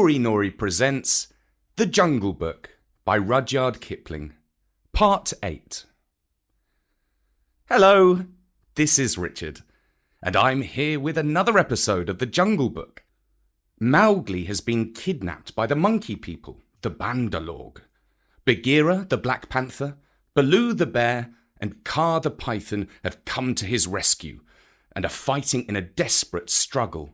Story presents The Jungle Book by Rudyard Kipling, Part 8. Hello, this is Richard, and I'm here with another episode of The Jungle Book. Mowgli has been kidnapped by the monkey people, the Bandalog. Bagheera, the Black Panther, Baloo the Bear, and Kaa the Python have come to his rescue and are fighting in a desperate struggle.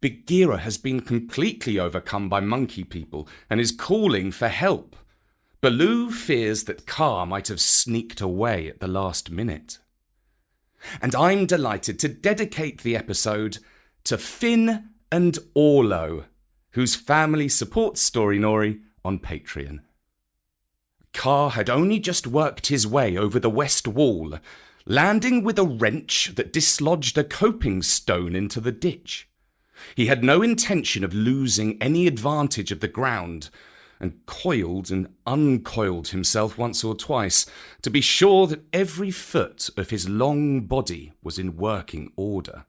Bagheera has been completely overcome by monkey people and is calling for help. Baloo fears that Kaa might have sneaked away at the last minute. And I'm delighted to dedicate the episode to Finn and Orlo, whose family supports Story on Patreon. Kaa had only just worked his way over the west wall, landing with a wrench that dislodged a coping stone into the ditch. He had no intention of losing any advantage of the ground, and coiled and uncoiled himself once or twice to be sure that every foot of his long body was in working order.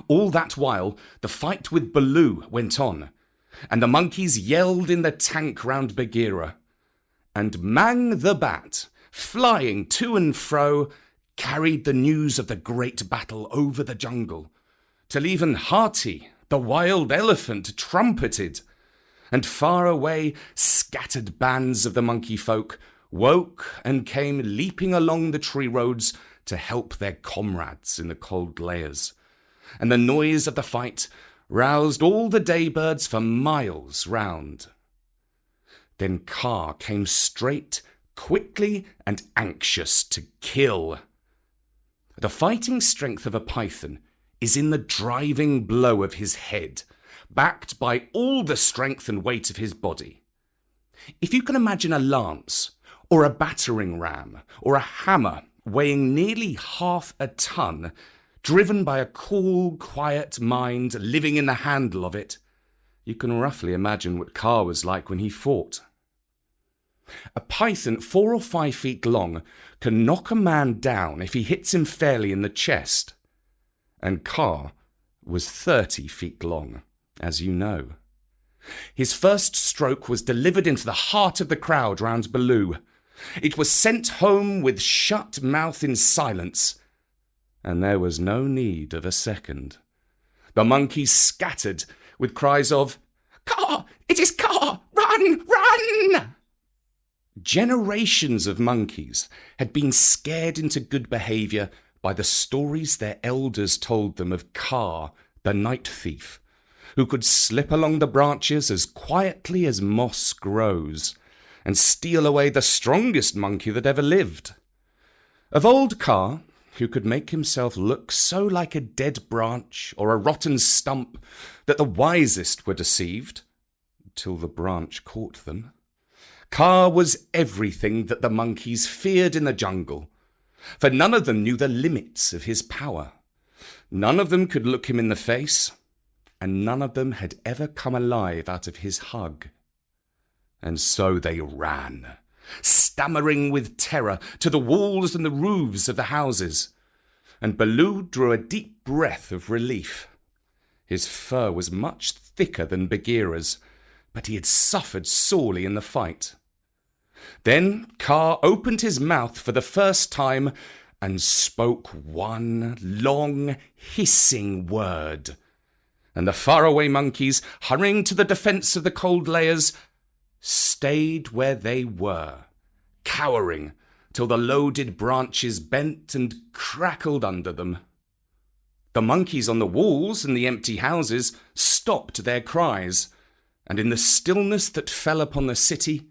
All that while, the fight with Baloo went on, and the monkeys yelled in the tank round Bagheera, and Mang the Bat, flying to and fro, carried the news of the great battle over the jungle, till even Hati, the wild elephant, trumpeted, and far away scattered bands of the monkey folk woke and came leaping along the tree roads to help their comrades in the cold layers, and the noise of the fight roused all the daybirds for miles round. Then Kaa came straight, quickly and anxious to kill. The fighting strength of a python is in the driving blow of his head, backed by all the strength and weight of his body. If you can imagine a lance, or a battering ram, or a hammer weighing nearly half a ton, driven by a cool, quiet mind living in the handle of it, you can roughly imagine what Kaa was like when he fought. A python 4 or 5 feet long can knock a man down if he hits him fairly in the chest. And Kaa was 30 feet long, as you know. His first stroke was delivered into the heart of the crowd round Baloo. It was sent home with shut mouth in silence, and there was no need of a second. The monkeys scattered with cries of, "Kaa! It is Kaa! Run! Run!" Generations of monkeys had been scared into good behaviour by the stories their elders told them of Kaa, the night thief, who could slip along the branches as quietly as moss grows, and steal away the strongest monkey that ever lived. Of old Kaa, who could make himself look so like a dead branch or a rotten stump that the wisest were deceived, till the branch caught them. Kaa was everything that the monkeys feared in the jungle, for none of them knew the limits of his power. None of them could look him in the face, and none of them had ever come alive out of his hug. And so they ran, stammering with terror, to the walls and the roofs of the houses, and Baloo drew a deep breath of relief. His fur was much thicker than Bagheera's, but he had suffered sorely in the fight. Then Kaa opened his mouth for the first time and spoke one long, hissing word. And the faraway monkeys, hurrying to the defence of the cold layers, stayed where they were, cowering till the loaded branches bent and crackled under them. The monkeys on the walls and the empty houses stopped their cries, and in the stillness that fell upon the city,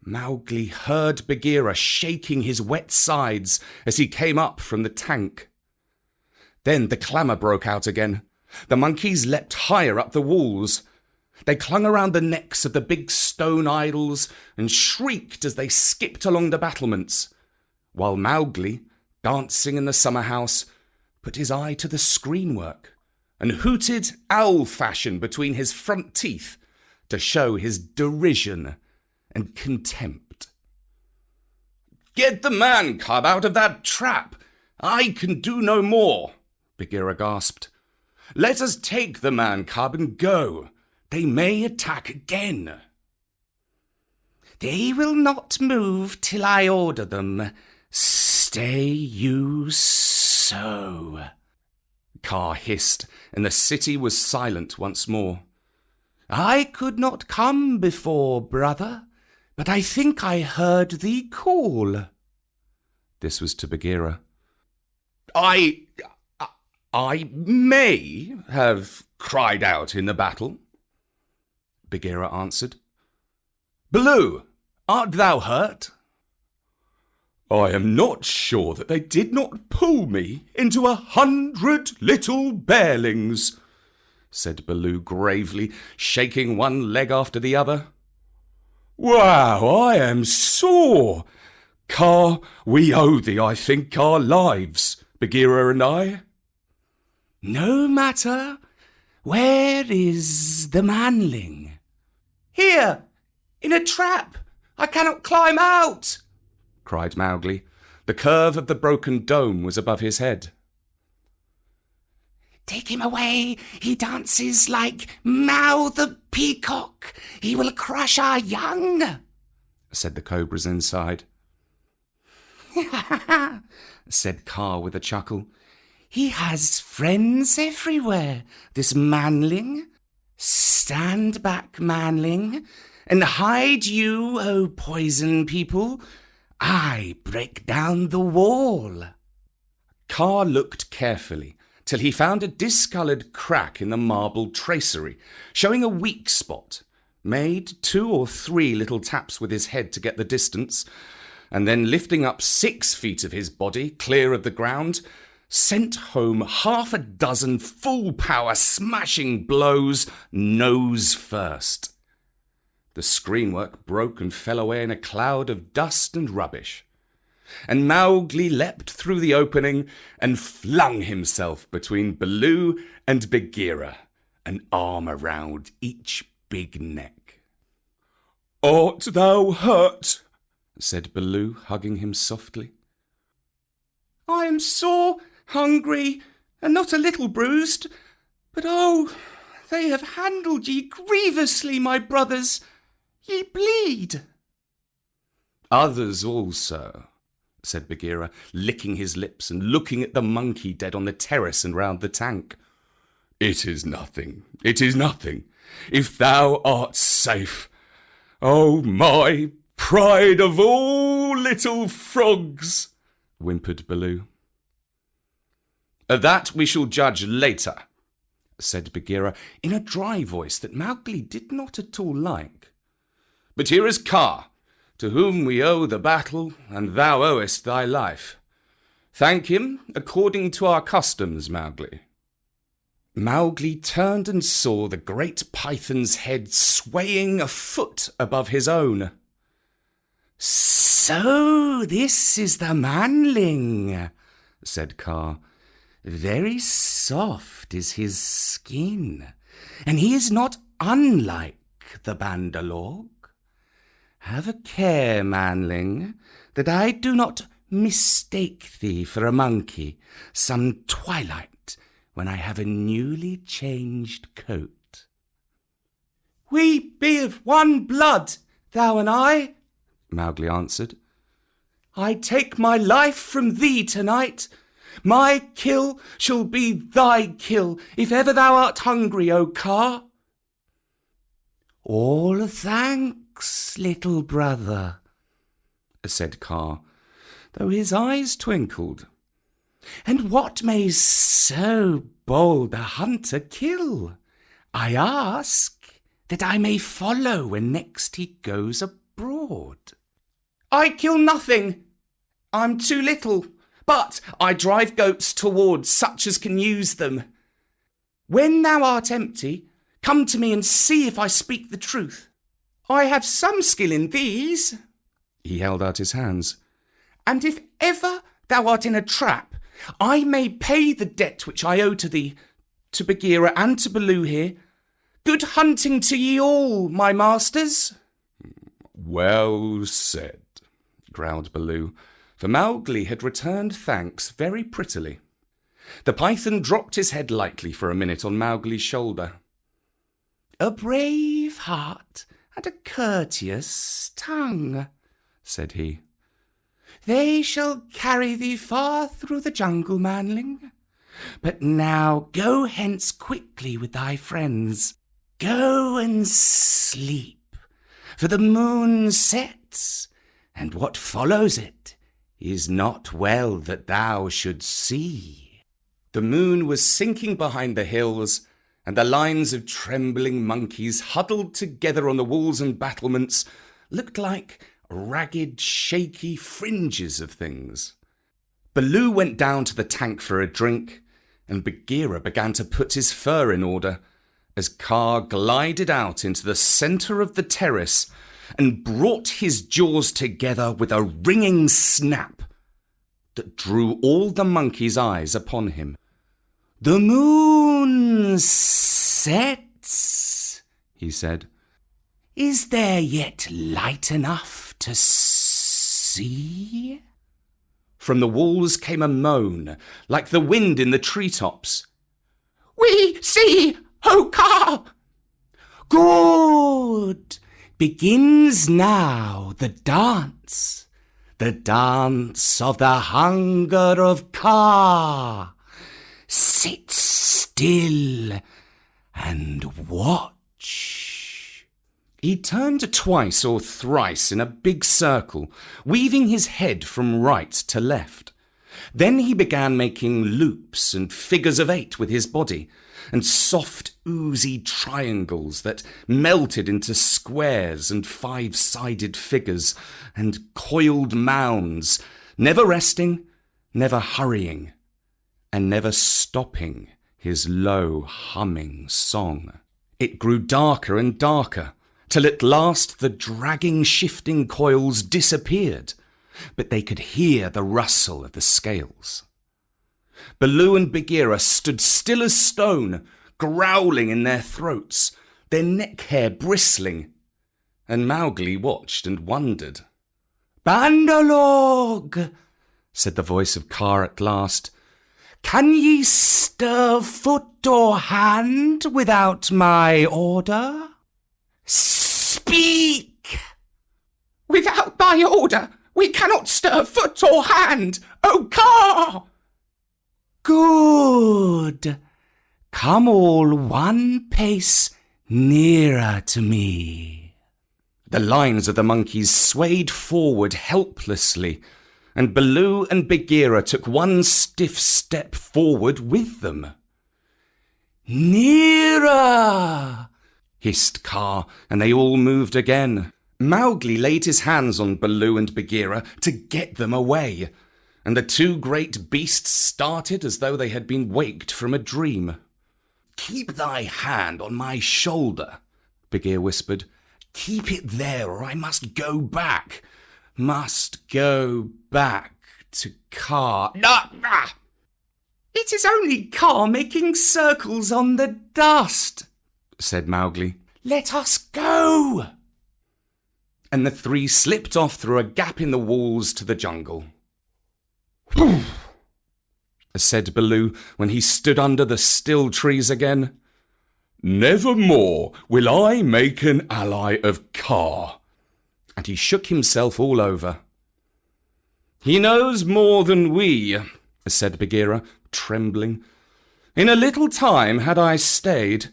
Mowgli heard Bagheera shaking his wet sides as he came up from the tank. Then the clamour broke out again. The monkeys leapt higher up the walls. They clung around the necks of the big stone idols and shrieked as they skipped along the battlements, while Mowgli, dancing in the summer house, put his eye to the screenwork and hooted owl fashion between his front teeth to show his derision and contempt. "Get the man cub out of that trap! I can do no more," Bagheera gasped. "Let us take the man cub and go. they may attack again. They will not move till I order them. Stay you so. Kaa hissed, and the city was silent once more. I could not come before, brother, but I think I heard thee call. This was to Bagheera. I may have cried out in the battle, Bagheera answered. Baloo, art thou hurt? I am not sure that they did not pull me into 100 little bearlings, said Baloo gravely, shaking one leg after the other. Wow, I am sore. Kaa, we owe thee, I think, our lives, Bagheera and I. No matter. Where is the manling? Here, in a trap. I cannot climb out, cried Mowgli. The curve of the broken dome was above his head. Take him away. He dances like Mao the peacock. He will crush our young, said the cobras inside. said Kaa with a chuckle. He has friends everywhere, this manling. Stand back, manling, and hide you, O poison people. I break down the wall. Kaa looked carefully till he found a discoloured crack in the marble tracery, showing a weak spot, made 2 or 3 little taps with his head to get the distance, and then lifting up 6 feet of his body clear of the ground, sent home 6 full-power smashing blows, nose first. The screenwork broke and fell away in a cloud of dust and rubbish, and Mowgli leapt through the opening and flung himself between Baloo and Bagheera, an arm around each big neck. "Art thou hurt?" said Baloo, hugging him softly. "I am sore, hungry, and not a little bruised, but oh, they have handled ye grievously, my brothers. Ye bleed." "Others also," said Bagheera, licking his lips and looking at the monkey dead on the terrace and round the tank. "It is nothing, it is nothing, if thou art safe. Oh, my pride of all little frogs," whimpered Baloo. "That we shall judge later," said Bagheera in a dry voice that Mowgli did not at all like. "But here is Kaa, to whom we owe the battle, and thou owest thy life. Thank him according to our customs, Mowgli." Mowgli turned and saw the great python's head swaying a foot above his own. "So this is the manling," said Kaa. "Very soft is his skin, and he is not unlike the Bandalog. Have a care, manling, that I do not mistake thee for a monkey some twilight when I have a newly changed coat." "We be of one blood, thou and I," Mowgli answered. "I take my life from thee tonight. My kill shall be thy kill, if ever thou art hungry, O Kaa." "All thanks, little brother," said Kaa, though his eyes twinkled. "And what may so bold a hunter kill? I ask that I may follow when next he goes abroad." "I kill nothing. I'm too little, but I drive goats towards such as can use them. When thou art empty, come to me and see if I speak the truth. I have some skill in these." He held out his hands. "And if ever thou art in a trap, I may pay the debt which I owe to thee, to Bagheera and to Baloo here. Good hunting to ye all, my masters." "Well said," growled Baloo, for Mowgli had returned thanks very prettily. The python dropped his head lightly for a minute on Mowgli's shoulder. "A brave heart and a courteous tongue," said he. "They shall carry thee far through the jungle, manling. But now go hence quickly with thy friends. Go and sleep, for the moon sets, and what follows it is not well that thou shouldst see." The moon was sinking behind the hills, and the lines of trembling monkeys huddled together on the walls and battlements looked like ragged, shaky fringes of things. Baloo went down to the tank for a drink, and Bagheera began to put his fur in order as Kaa glided out into the centre of the terrace and brought his jaws together with a ringing snap that drew all the monkeys' eyes upon him. "The moon sets," he said. "Is there yet light enough to see?" From the walls came a moan, like the wind in the treetops. "We see, O Kaa!" "Good! Begins now the dance of the hunger of Kaa. Sit still and watch." He turned twice or thrice in a big circle, weaving his head from right to left. Then he began making loops and figures of 8 with his body, and soft, oozy triangles that melted into squares and 5-sided figures, and coiled mounds, never resting, never hurrying, and never stopping his low, humming song. It grew darker and darker, till at last the dragging, shifting coils disappeared, but they could hear the rustle of the scales. Baloo and Bagheera stood still as stone, growling in their throats, their neck hair bristling, and Mowgli watched and wondered. "Bandalog," said the voice of Kaa at last, "can ye stir foot or hand without my order? Speak!" "Without thy order, we cannot stir foot or hand, O Kaa!" "Good. Come all one pace nearer to me." The lines of the monkeys swayed forward helplessly, and Baloo and Bagheera took one stiff step forward with them. "Nearer!" hissed Kaa, and they all moved again. Mowgli laid his hands on Baloo and Bagheera to get them away, and the two great beasts started as though they had been waked from a dream. "Keep thy hand on my shoulder," Bagheera whispered. "Keep it there, or I must go back. Must go back to Kaa." "It is only Kaa making circles on the dust," said Mowgli. "Let us go." And the three slipped off through a gap in the walls to the jungle. "Whew," said Baloo when he stood under the still trees again. "Never more will I make an ally of Kaa." And he shook himself all over. "He knows more than we," said Bagheera, trembling. "In a little time, had I stayed,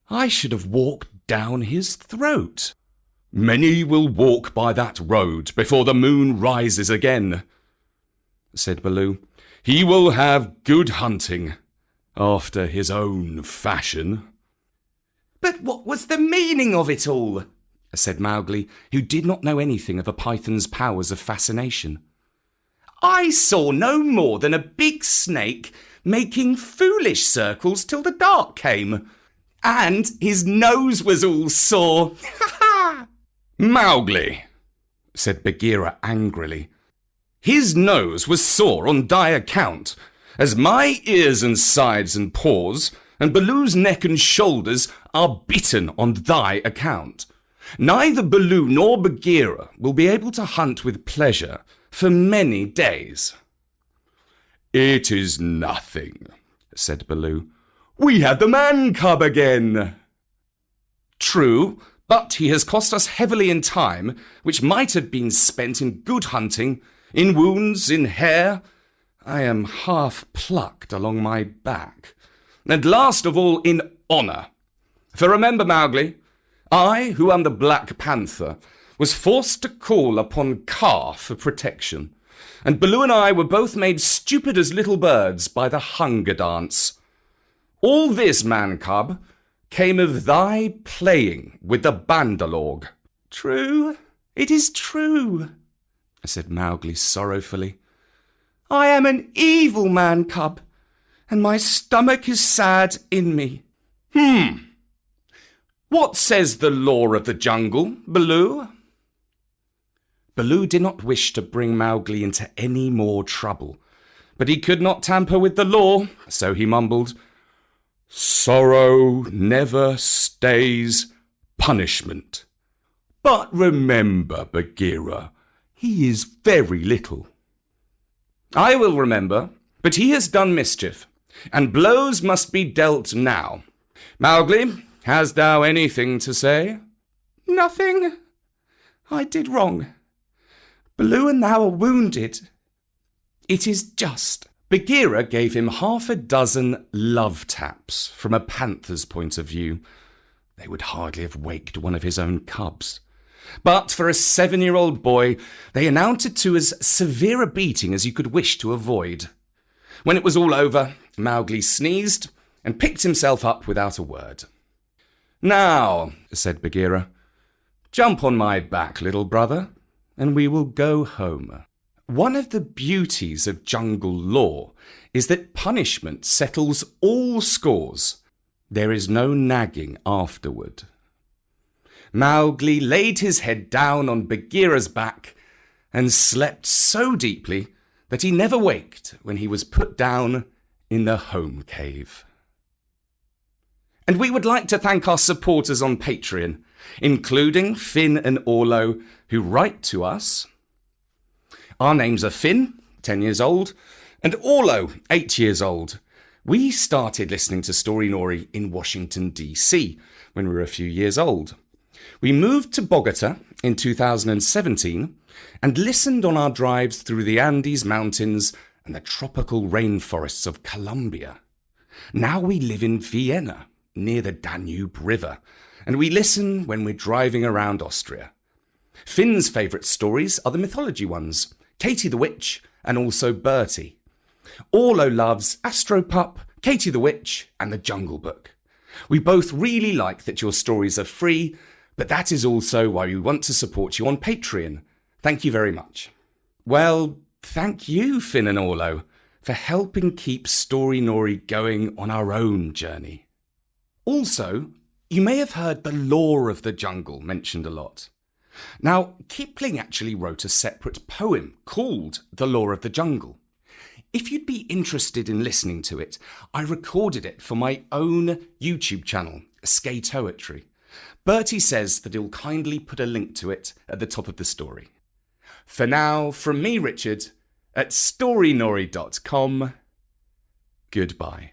I should have walked down his throat." "Many will walk by that road before the moon rises again," said Baloo. "He will have good hunting, after his own fashion." "But what was the meaning of it all?" said Mowgli, who did not know anything of a python's powers of fascination. "I saw no more than a big snake making foolish circles till the dark came, and his nose was all sore." "Mowgli," said Bagheera angrily, "his nose was sore on thy account, as my ears and sides and paws, and Baloo's neck and shoulders are bitten on thy account. Neither Baloo nor Bagheera will be able to hunt with pleasure for many days." "It is nothing," said Baloo. "We have the man cub again." True, but he has cost us heavily in time, which might have been spent in good hunting, in wounds, in hair. I am half plucked along my back. And last of all, in honour. For remember, Mowgli, I, who am the Black Panther, was forced to call upon Kaa for protection, and Baloo and I were both made stupid as little birds by the hunger dance. All this, man-cub, came of thy playing with the Bandalog. True, it is true, said Mowgli sorrowfully. I am an evil man-cub, and my stomach is sad in me. What says the law of the jungle, Baloo? Baloo did not wish to bring Mowgli into any more trouble, but he could not tamper with the law, so he mumbled, Sorrow never stays punishment. But remember, Bagheera, he is very little. I will remember, but he has done mischief, and blows must be dealt now. Mowgli, hast thou anything to say? Nothing. I did wrong. Baloo and thou are wounded. It is just. Bagheera gave him 6 love taps from a panther's point of view. They would hardly have waked one of his own cubs. But for a 7-year-old boy, they amounted to as severe a beating as you could wish to avoid. When it was all over, Mowgli sneezed and picked himself up without a word. Now, said Bagheera, jump on my back, little brother, and we will go home. One of the beauties of jungle law is that punishment settles all scores. There is no nagging afterward. Mowgli laid his head down on Bagheera's back and slept so deeply that he never waked when he was put down in the home cave. And we would like to thank our supporters on Patreon, including Finn and Orlo, who write to us. Our names are Finn, 10 years old, and Orlo, 8 years old. We started listening to Storynory in Washington, D.C. when we were a few years old. We moved to Bogota in 2017 and listened on our drives through the Andes Mountains and the tropical rainforests of Colombia. Now we live in Vienna, near the Danube River, and we listen when we're driving around Austria. Finn's favourite stories are the mythology ones, Katie the Witch and also Bertie. Orlo loves Astropup, Katie the Witch and the Jungle Book. We both really like that your stories are free, but that is also why we want to support you on Patreon. Thank you very much. Well, thank you, Finn and Orlo, for helping keep Storynory going on our own journey. Also, you may have heard the law of the jungle mentioned a lot. Now, Kipling actually wrote a separate poem called The Law of the Jungle. If you'd be interested in listening to it, I recorded it for my own YouTube channel, Skatoetry. Bertie says that he'll kindly put a link to it at the top of the story. For now, from me, Richard, at storynory.com, goodbye.